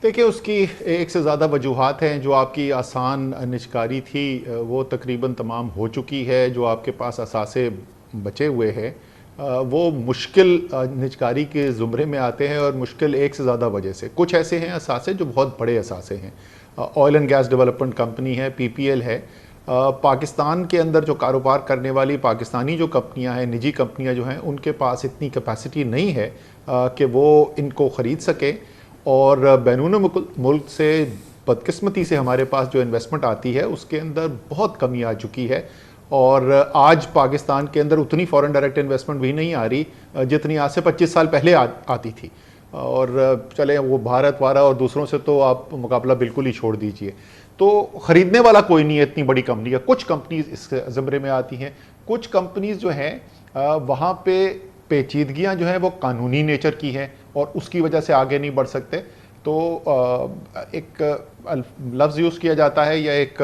دیکھیں اس کی ایک سے زیادہ وجوہات ہیں. جو آپ کی آسان نجکاری تھی وہ تقریباً تمام ہو چکی ہے. جو آپ کے پاس اثاثے بچے ہوئے ہیں وہ مشکل نجکاری کے زمرے میں آتے ہیں، اور مشکل ایک سے زیادہ وجہ سے. کچھ ایسے ہیں اثاثے جو بہت بڑے اثاثے ہیں. Oil and gas development company ہے، پی پی ایل ہے. پاکستان کے اندر جو کاروبار کرنے والی پاکستانی جو کمپنیاں ہیں، نجی کمپنیاں جو ہیں، ان کے پاس اتنی کیپیسٹی نہیں ہے کہ وہ ان کو خرید سکیں. اور بیرون ملک سے بدقسمتی سے ہمارے پاس جو انویسٹمنٹ آتی ہے اس کے اندر بہت کمی آ چکی ہے. اور آج پاکستان کے اندر اتنی فورن ڈائریکٹ انویسٹمنٹ بھی نہیں آ رہی جتنی آج سے 25 سال پہلے آتی تھی. اور چلیں وہ بھارت وارہ اور دوسروں سے تو آپ مقابلہ بالکل ہی چھوڑ دیجئے. تو خریدنے والا کوئی نہیں ہے اتنی بڑی کمپنی ہے. کچھ کمپنیز اس زمرے میں آتی ہیں. کچھ کمپنیز جو ہیں وہاں پہ پیچیدگیاں جو ہیں وہ قانونی نیچر کی ہیں اور اس کی وجہ سے آگے نہیں بڑھ سکتے. تو ایک لفظ یوز کیا جاتا ہے یا ایک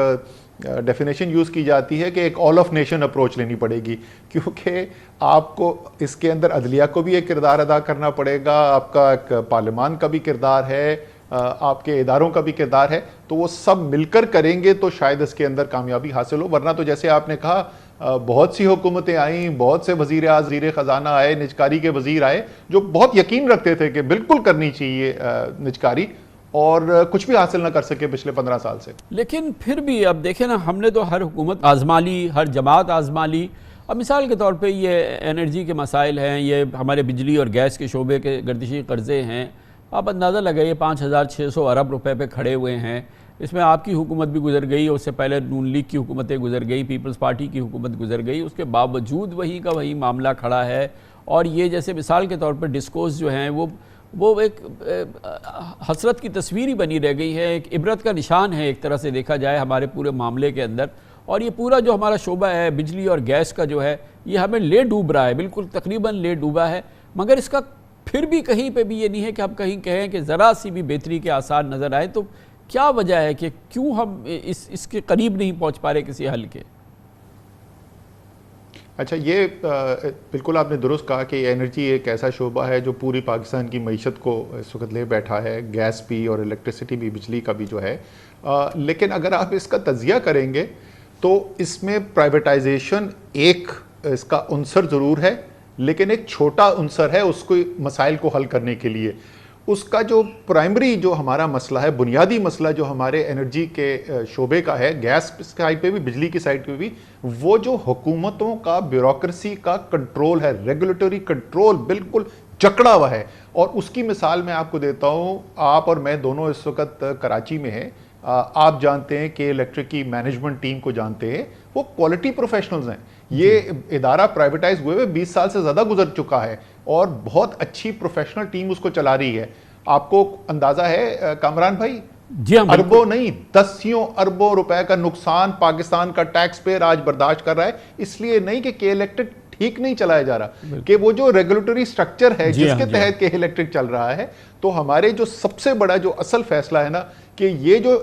ڈیفینیشن یوز کی جاتی ہے کہ ایک آل آف نیشن اپروچ لینی پڑے گی، کیونکہ آپ کو اس کے اندر عدلیہ کو بھی ایک کردار ادا کرنا پڑے گا، آپ کا ایک پارلیمان کا بھی کردار ہے، آپ کے اداروں کا بھی کردار ہے. تو وہ سب مل کر کریں گے تو شاید اس کے اندر کامیابی حاصل ہو. ورنہ تو جیسے آپ نے کہا بہت سی حکومتیں آئیں، بہت سے وزیر خزانہ آئے، نجکاری کے وزیر آئے جو بہت یقین رکھتے تھے کہ بالکل کرنی چاہیے نجکاری، اور کچھ بھی حاصل نہ کر سکے پچھلے 15 سال سے. لیکن پھر بھی اب دیکھیں نا، ہم نے تو ہر حکومت آزما لی، ہر جماعت آزما لی. اب مثال کے طور پہ یہ انرجی کے مسائل ہیں، یہ ہمارے بجلی اور گیس کے شعبے کے گردشی قرضے ہیں. آپ اندازہ لگائیے 5600 ارب روپے پہ کھڑے ہوئے ہیں. اس میں آپ کی حکومت بھی گزر گئی، اس سے پہلے نون لیگ کی حکومتیں گزر گئی، پیپلز پارٹی کی حکومت گزر گئی. اس کے باوجود وہی کا وہی معاملہ کھڑا ہے. اور یہ جیسے مثال کے طور پر ڈسکوز جو ہیں وہ ایک حسرت کی تصویر ہی بنی رہ گئی ہے. ایک عبرت کا نشان ہے ایک طرح سے دیکھا جائے ہمارے پورے معاملے کے اندر. اور یہ پورا جو ہمارا شعبہ ہے بجلی اور گیس کا جو ہے، یہ ہمیں لے ڈوب رہا ہے، بالکل تقریباً لے ڈوبا ہے. مگر اس کا پھر بھی کہیں پہ بھی یہ نہیں ہے کہ ہم کہیں کہیں کہ ذرا سی بھی بہتری کے آثار نظر آئے. تو کیا وجہ ہے کہ کیوں ہم اس کے قریب نہیں پہنچ پا رہے کسی حل کے؟ اچھا، یہ بالکل آپ نے درست کہا کہ انرجی ایک ایسا شعبہ ہے جو پوری پاکستان کی معیشت کو اس وقت لے بیٹھا ہے، گیس بھی اور الیکٹریسٹی بھی، بجلی کا بھی جو ہے. لیکن اگر آپ اس کا تجزیہ کریں گے تو اس میں پرائیویٹائزیشن ایک اس کا عنصر ضرور ہے، لیکن ایک چھوٹا عنصر ہے اس کو مسائل کو حل کرنے کے لیے. اس کا جو پرائمری جو ہمارا مسئلہ ہے، بنیادی مسئلہ جو ہمارے انرجی کے شعبے کا ہے، گیس سائڈ پہ بھی، بجلی کی سائڈ پہ بھی، وہ جو حکومتوں کا بیوروکریسی کا کنٹرول ہے، ریگولیٹری کنٹرول بالکل جکڑا ہوا ہے. اور اس کی مثال میں آپ کو دیتا ہوں. آپ اور میں دونوں اس وقت کراچی میں ہیں. آپ جانتے ہیں کہ الیکٹرک کی مینجمنٹ ٹیم کو جانتے ہیں، وہ کوالٹی پروفیشنلز ہیں. یہ ادارہ پرائیویٹائز ہوئے 20 سال سے زیادہ گزر چکا ہے اور بہت اچھی پروفیشنل ٹیم اس کو چلا رہی ہے. آپ کو اندازہ ہے کامران بھائی، اربوں نہیں 10 اربوں روپے کا نقصان پاکستان کا ٹیکس پیئر آج برداشت کر رہا ہے. اس لیے نہیں کہ کے الیکٹرک ٹھیک نہیں چلایا جا رہا، کہ وہ جو ریگولیٹری سٹرکچر ہے جس کے تحت کے الیکٹرک چل رہا ہے. تو ہمارے جو سب سے بڑا جو اصل فیصلہ ہے نا، کہ یہ جو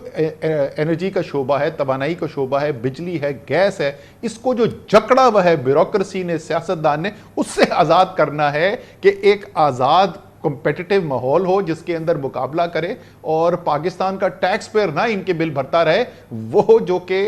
انرجی کا شعبہ ہے، توانائی کا شعبہ ہے، بجلی ہے، گیس ہے، اس کو جو جکڑا ہوا ہے بیوروکریسی نے، سیاستدان نے، اس سے آزاد کرنا ہے کہ ایک آزاد کمپیٹیٹیو ماحول ہو جس کے اندر مقابلہ کرے اور پاکستان کا ٹیکس پیئر نہ ان کے بل بھرتا رہے. وہ جو کہ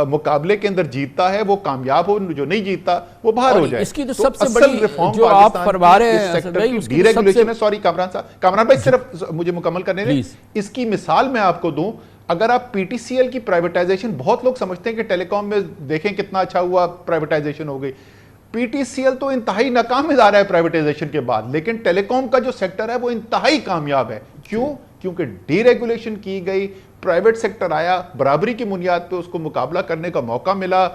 مقابلے کے اندر جیتتا ہے وہ کامیاب ہو، جو نہیں جیتتا وہ باہر ہو جائے. اس کی تو سب سے بڑی جو آپ فرما رہے ہیں ڈی ریگولیشن ہے. سوری کامران بھائی صرف مجھے مکمل کرنے دیں. اس کی مثال میں آپ کو دوں. اگر آپ پی ٹی سی ایل کی پرائیویٹائزیشن، بہت لوگ سمجھتے ہیں کہ ٹیلی کام میں دیکھیں کتنا اچھا ہوا، پرائیویٹائزیشن ہو گئی. پی ٹی سی ایل تو انتہائی ناکام ادارہ ہے پرائیویٹائزیشن کے بعد، لیکن ٹیلی کام کا جو سیکٹر ہے وہ انتہائی کامیاب ہے. کیوں؟ کیونکہ ڈی ریگولیشن کی گئی، پرائیویٹ سیکٹر آیا، برابری کی بنیاد پہ اس کو مقابلہ کرنے کا موقع ملا،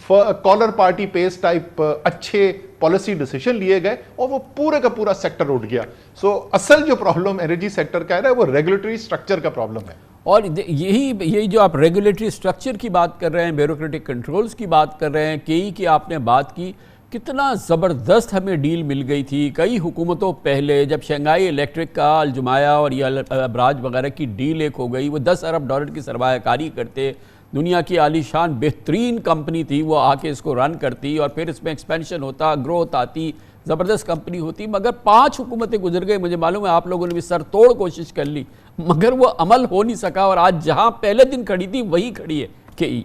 کالر پارٹی پیس ٹائپ اچھے پالیسی ڈیسیشن لیے گئے اور وہ پورے کا پورا سیکٹر اٹھ گیا. سو اصل جو پرابلم انرجی سیکٹر کا ہے وہ ریگولیٹری سٹرکچر کا پرابلم ہے. اور یہی جو آپ ریگولیٹری سٹرکچر کی بات کر رہے ہیں، بیوروکریٹک کنٹرولز کی بات کر رہے ہیں، کی آپ نے بات کی، کتنا زبردست ہمیں ڈیل مل گئی تھی کئی حکومتوں پہلے. جب شنگھائی الیکٹرک کا، الجمایا اور یہ ابراج وغیرہ کی ڈیل ایک ہو گئی، وہ 10 ارب ڈالر کی سرمایہ کاری کرتے، دنیا کی عالی شان بہترین کمپنی تھی، وہ آ کے اس کو رن کرتی اور پھر اس میں ایکسپینشن ہوتا، گروتھ آتی، زبردست کمپنی ہوتی. مگر 5 حکومتیں گزر گئی، مجھے معلوم ہے آپ لوگوں نے بھی سر توڑ کوشش کر لی. مگر وہ عمل ہو نہیں سکا، اور آج جہاں پہلے دن کھڑی تھی وہی کھڑی ہے کہ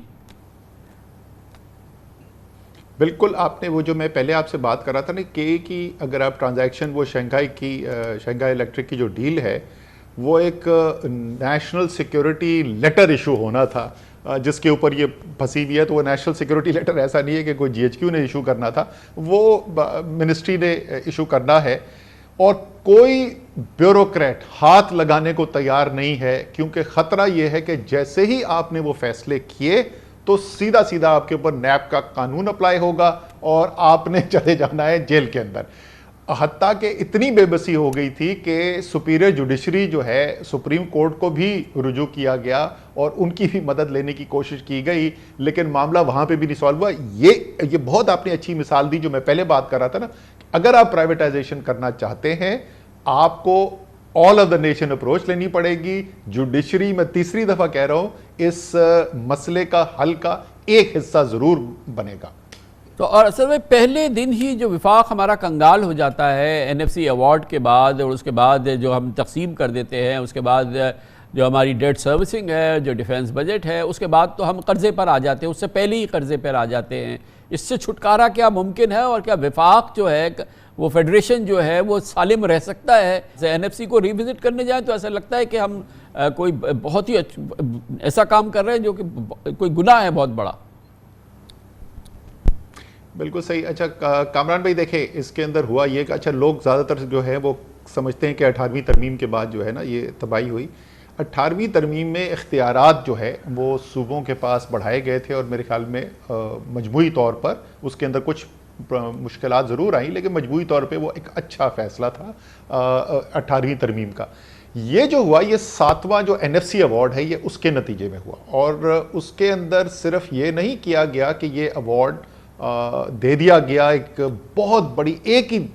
بالکل آپ نے وہ جو میں پہلے آپ سے بات کر رہا تھا نا کی اگر آپ ٹرانزیکشن وہ شنگھائی الیکٹرک کی جو ڈیل ہے وہ ایک نیشنل سیکیورٹی لیٹر ایشو ہونا تھا جس کے اوپر یہ پھنسی ہوئی ہے، تو وہ نیشنل سیکیورٹی لیٹر ایسا نہیں ہے کہ کوئی GHQ نے ایشو کرنا تھا، وہ منسٹری نے ایشو کرنا ہے، اور کوئی بیوروکریٹ ہاتھ لگانے کو تیار نہیں ہے، کیونکہ خطرہ یہ ہے کہ جیسے ہی آپ نے وہ فیصلے کیے تو سیدھا سیدھا آپ کے اوپر نیب کا قانون اپلائی ہوگا اور آپ نے چلے جانا ہے جیل کے اندر۔ حتیٰ کہ اتنی بے بسی ہو گئی تھی کہ سپیریئر جوڈیشری جو ہے سپریم کورٹ کو بھی رجوع کیا گیا اور ان کی بھی مدد لینے کی کوشش کی گئی، لیکن معاملہ وہاں پہ بھی نہیں سالو ہوا۔ یہ بہت آپ نے اچھی مثال دی جو میں پہلے بات کر رہا تھا نا، اگر آپ پرائیویٹائزیشن کرنا چاہتے ہیں آپ کو all of the nation approach لینی پڑے گی۔ جوڈیشری، میں تیسری دفعہ کہہ رہا ہوں، اس مسئلے کا حل کا ایک حصہ ضرور بنے گا۔ تو اور اصل میں پہلے دن ہی جو وفاق ہمارا کنگال ہو جاتا ہے NFC ایوارڈ کے بعد، اور اس کے بعد جو ہم تقسیم کر دیتے ہیں، اس کے بعد جو ہماری ڈیٹ سروسنگ ہے، جو ڈیفنس بجٹ ہے، اس کے بعد تو ہم قرضے پر آ جاتے ہیں، اس سے پہلے ہی قرضے پر آ جاتے ہیں۔ اس سے چھٹکارا کیا ممکن ہے، اور کیا وفاق جو ہے وہ فیڈریشن جو ہے وہ سالم رہ سکتا ہے؟ NFC کو ریوزٹ کرنے جائیں تو ایسا لگتا ہے کہ ہم کوئی بہت ہی ایسا کام کر رہے ہیں جو کہ کوئی گناہ ہے بہت بڑا۔ بالکل صحیح۔ اچھا کامران بھائی دیکھیں، اس کے اندر ہوا یہ کہ اچھا لوگ زیادہ تر جو ہے وہ سمجھتے ہیں کہ 18ویں ترمیم کے بعد جو ہے نا یہ تباہی ہوئی۔ 18ویں ترمیم میں اختیارات جو ہے وہ صوبوں کے پاس بڑھائے گئے تھے، اور میرے خیال میں مجموعی طور پر اس کے اندر کچھ مشکلات ضرور آئیں، لیکن مجموعی طور پہ وہ ایک اچھا فیصلہ تھا 18ویں ترمیم کا۔ یہ جو ہوا، یہ 7واں جو NFC ایوارڈ ہے یہ اس کے نتیجے میں ہوا، اور اس کے اندر صرف یہ نہیں کیا گیا کہ یہ ایوارڈ دے دیا گیا ایک بہت بڑی ایک ہی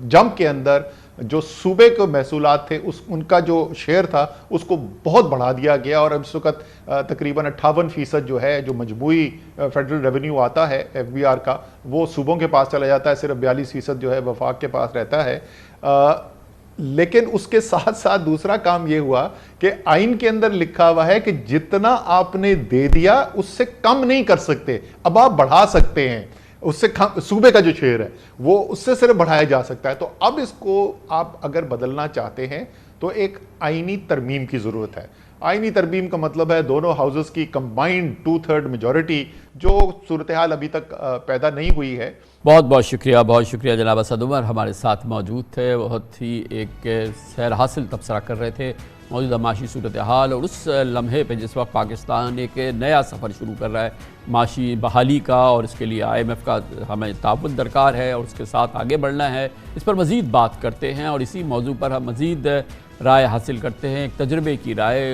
جمپ کے اندر جو صوبے کے محصولات تھے ان کا جو شیئر تھا اس کو بہت بڑھا دیا گیا، اور اس وقت تقریباً 58% جو ہے جو مجموعی فیڈرل ریونیو آتا ہے FBR کا وہ صوبوں کے پاس چلا جاتا ہے، صرف 42% جو ہے وفاق کے پاس رہتا ہے۔ لیکن اس کے ساتھ ساتھ دوسرا کام یہ ہوا کہ آئین کے اندر لکھا ہوا ہے کہ جتنا آپ نے دے دیا اس سے کم نہیں کر سکتے، اب آپ بڑھا سکتے ہیں، اس سے صوبے کا جو شیئر ہے وہ اس سے صرف بڑھایا جا سکتا ہے۔ تو اب اس کو آپ اگر بدلنا چاہتے ہیں تو ایک آئینی ترمیم کی ضرورت ہے۔ آئینی ترمیم کا مطلب ہے دونوں ہاؤسز کی کمبائنڈ 2/3 میجورٹی، جو صورتحال ابھی تک پیدا نہیں ہوئی ہے۔ بہت بہت شکریہ جناب اسد عمر ہمارے ساتھ موجود تھے، بہت ہی ایک سیر حاصل تبصرہ کر رہے تھے موجودہ معاشی صورتحال اور اس لمحے پہ جس وقت پاکستان ایک نیا سفر شروع کر رہا ہے معاشی بحالی کا، اور اس کے لیے IMF کا ہمیں تعاون درکار ہے اور اس کے ساتھ آگے بڑھنا ہے۔ اس پر مزید بات کرتے ہیں اور اسی موضوع پر ہم مزید رائے حاصل کرتے ہیں، ایک تجربے کی رائے۔